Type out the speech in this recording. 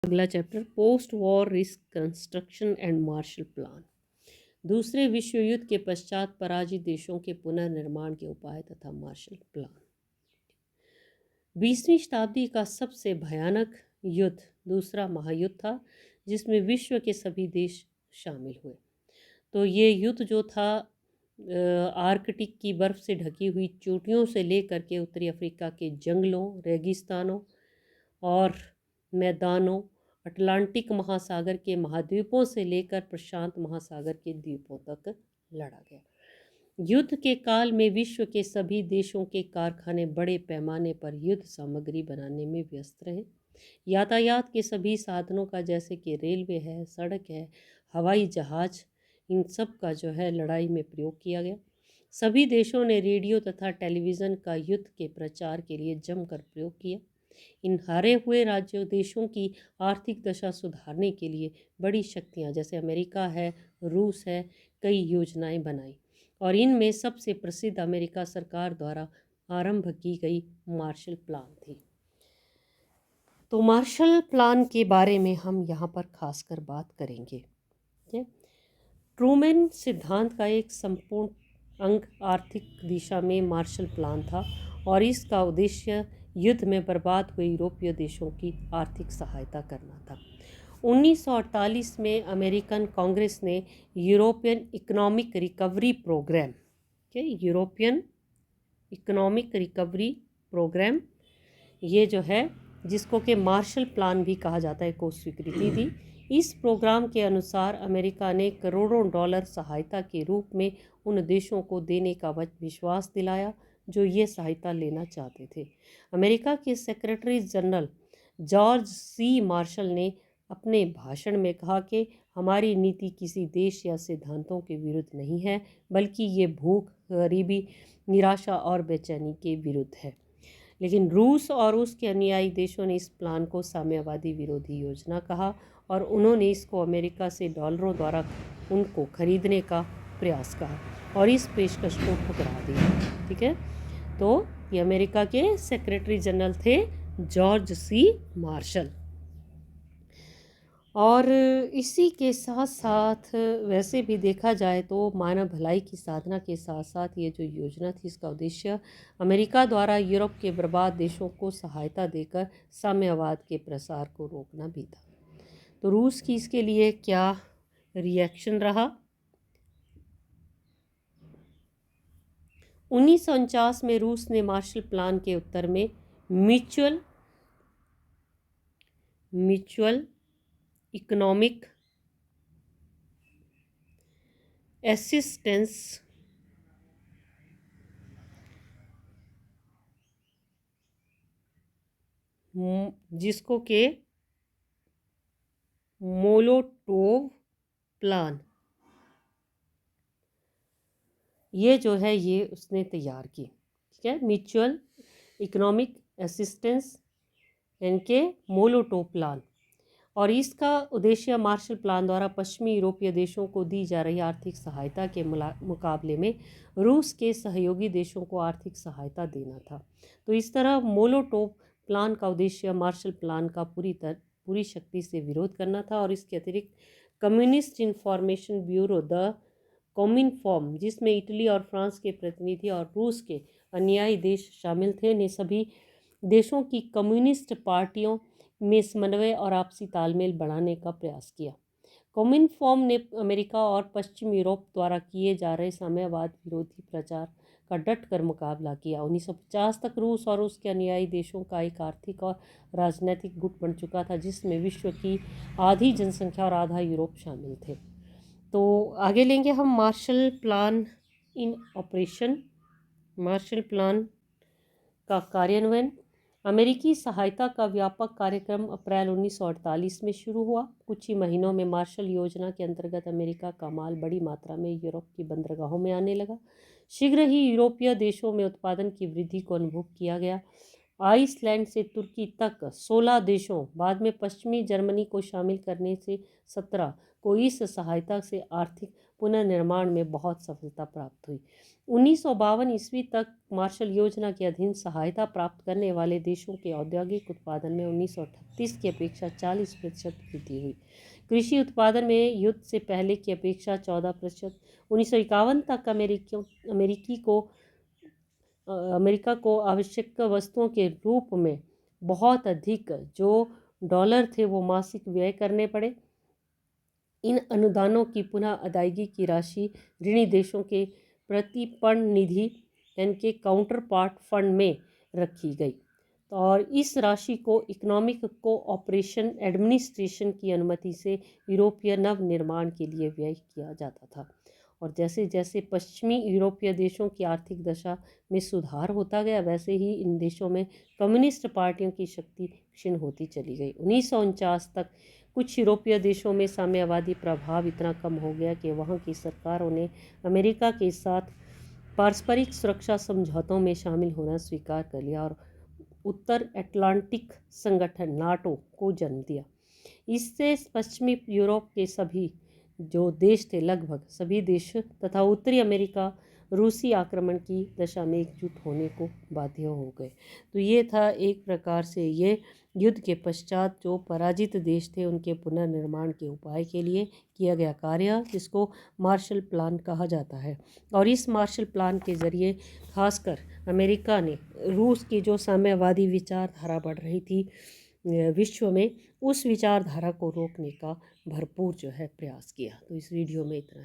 अगला chapter post war risk construction and Marshall plan. दूसरे विश्व युद्ध के पश्चात पराजित देशों के पुनर्निर्माण के उपाय तथा मार्शल प्लान। 20वीं शताब्दी का सबसे भयानक युद्ध दूसरा महायुद्ध था, जिसमें विश्व के सभी देश शामिल हुए। तो ये युद्ध जो था आर्कटिक की बर्फ़ से ढकी हुई चोटियों से लेकर के उत्तरी अफ्रीका के जंगलों, रेगिस्तानों और मैदानों, अटलांटिक महासागर के महाद्वीपों से लेकर प्रशांत महासागर के द्वीपों तक लड़ा गया। युद्ध के काल में विश्व के सभी देशों के कारखाने बड़े पैमाने पर युद्ध सामग्री बनाने में व्यस्त रहे। यातायात के सभी साधनों का, जैसे कि रेलवे है, सड़क है, हवाई जहाज, इन सब का जो है लड़ाई में प्रयोग किया गया। सभी देशों ने रेडियो तथा टेलीविज़न का युद्ध के प्रचार के लिए जमकर प्रयोग किया। इन हारे हुए राज्यों देशों की आर्थिक दशा सुधारने के लिए बड़ी शक्तियां जैसे अमेरिका है, रूस है, कई योजनाएं बनाई और इनमें सबसे प्रसिद्ध अमेरिका सरकार द्वारा आरंभ की गई मार्शल प्लान थी। तो मार्शल प्लान के बारे में हम यहाँ पर खासकर बात करेंगे। ट्रूमैन सिद्धांत का एक संपूर्ण अंग आर्थिक दिशा में मार्शल प्लान था और इसका उद्देश्य युद्ध में बर्बाद हुए यूरोपीय देशों की आर्थिक सहायता करना था। 1948 में अमेरिकन कांग्रेस ने European economic recovery program European economic recovery program ये जो है, जिसको कि मार्शल प्लान भी कहा जाता है, को स्वीकृति दी। इस प्रोग्राम के अनुसार अमेरिका ने करोड़ों डॉलर सहायता के रूप में उन देशों को देने का विश्वास दिलाया जो ये सहायता लेना चाहते थे। अमेरिका के secretary general George C Marshall ने अपने भाषण में कहा कि हमारी नीति किसी देश या सिद्धांतों के विरुद्ध नहीं है, बल्कि ये भूख, गरीबी, निराशा और बेचैनी के विरुद्ध है। लेकिन रूस और उसके अनुयायी देशों ने इस प्लान को साम्यवादी विरोधी योजना कहा और उन्होंने इसको अमेरिका से डॉलरों द्वारा उनको खरीदने का प्रयास कहा और इस पेशकश को ठुकरा दिया। ठीक है, तो ये अमेरिका के सेक्रेटरी जनरल थे जॉर्ज सी मार्शल। और इसी के साथ साथ वैसे भी देखा जाए तो मानव भलाई की साधना के साथ साथ ये जो योजना थी, इसका उद्देश्य अमेरिका द्वारा यूरोप के बर्बाद देशों को सहायता देकर साम्यवाद के प्रसार को रोकना भी था। तो रूस की इसके लिए क्या रिएक्शन रहा? 1949 में रूस ने मार्शल प्लान के उत्तर में म्यूचुअल इकोनॉमिक असिस्टेंस जिसको के मोलोटोव प्लान, ये जो है ये उसने तैयार की। ठीक है, म्यूचुअल इकोनॉमिक असिस्टेंस इनके मोलोटोव प्लान, और इसका उद्देश्य मार्शल प्लान द्वारा पश्चिमी यूरोपीय देशों को दी जा रही आर्थिक सहायता के मुकाबले में रूस के सहयोगी देशों को आर्थिक सहायता देना था। तो इस तरह मोलोटोव प्लान का उद्देश्य मार्शल प्लान का पूरी शक्ति से विरोध करना था और इसके अतिरिक्त कम्युनिस्ट इंफॉर्मेशन ब्यूरो द कॉमिनफॉर्म, जिसमें इटली और फ्रांस के प्रतिनिधि और रूस के अनुयायी देश शामिल थे, ने सभी देशों की कम्युनिस्ट पार्टियों में समन्वय और आपसी तालमेल बढ़ाने का प्रयास किया। कॉमिनफॉर्म ने अमेरिका और पश्चिम यूरोप द्वारा किए जा रहे साम्यवाद विरोधी प्रचार का डट कर मुकाबला किया। 1950 तक रूस और उसके अनुयायी देशों का एक आर्थिक और राजनीतिक गुट बन चुका था, जिसमें विश्व की आधी जनसंख्या और आधा यूरोप शामिल थे। तो आगे लेंगे हम Marshall plan in operation. Marshall plan का कार्यान्वयन। अमेरिकी सहायता का व्यापक कार्यक्रम अप्रैल 1948 में शुरू हुआ। कुछ ही महीनों में मार्शल योजना के अंतर्गत अमेरिका का माल बड़ी मात्रा में यूरोप की बंदरगाहों में आने लगा। शीघ्र ही यूरोपीय देशों में उत्पादन की वृद्धि को अनुभव किया गया। आइसलैंड से तुर्की तक 16 देशों, बाद में पश्चिमी जर्मनी को शामिल करने से 17 को इस सहायता से आर्थिक पुनर्निर्माण में बहुत सफलता प्राप्त हुई। 1952 ईस्वी तक मार्शल योजना के अधीन सहायता प्राप्त करने वाले देशों के औद्योगिक उत्पादन में 1938 की अपेक्षा 40% वृद्धि हुई। कृषि उत्पादन में युद्ध से पहले की अपेक्षा 14%। 1951 तक अमेरिका को आवश्यक वस्तुओं के रूप में बहुत अधिक जो डॉलर थे वो मासिक व्यय करने पड़े। इन अनुदानों की पुनः अदायगी की राशि ऋणी देशों के प्रतिपन्न निधि यानी के काउंटर पार्ट फंड में रखी गई और इस राशि को इकोनॉमिक कोऑपरेशन एडमिनिस्ट्रेशन की अनुमति से यूरोपीय नवनिर्माण के लिए व्यय किया जाता था। और जैसे जैसे पश्चिमी यूरोपीय देशों की आर्थिक दशा में सुधार होता गया वैसे ही इन देशों में कम्युनिस्ट पार्टियों की शक्ति क्षीण होती चली गई। 1949 तक कुछ यूरोपीय देशों में साम्यवादी प्रभाव इतना कम हो गया कि वहाँ की सरकारों ने अमेरिका के साथ पारस्परिक सुरक्षा समझौतों में शामिल होना स्वीकार कर लिया और उत्तर अटलांटिक संगठन नाटो को जन्म दिया। इससे पश्चिमी यूरोप के सभी जो देश थे लगभग सभी देश तथा उत्तरी अमेरिका रूसी आक्रमण की दशा में एकजुट होने को बाध्य हो गए। तो ये था एक प्रकार से ये युद्ध के पश्चात जो पराजित देश थे उनके पुनर्निर्माण के उपाय के लिए किया गया कार्य जिसको मार्शल प्लान कहा जाता है। और इस मार्शल प्लान के ज़रिए खासकर अमेरिका ने रूस की जो साम्यवादी विचारधारा बढ़ रही थी विश्व में उस विचारधारा को रोकने का भरपूर जो है प्रयास किया। तो इस वीडियो में इतना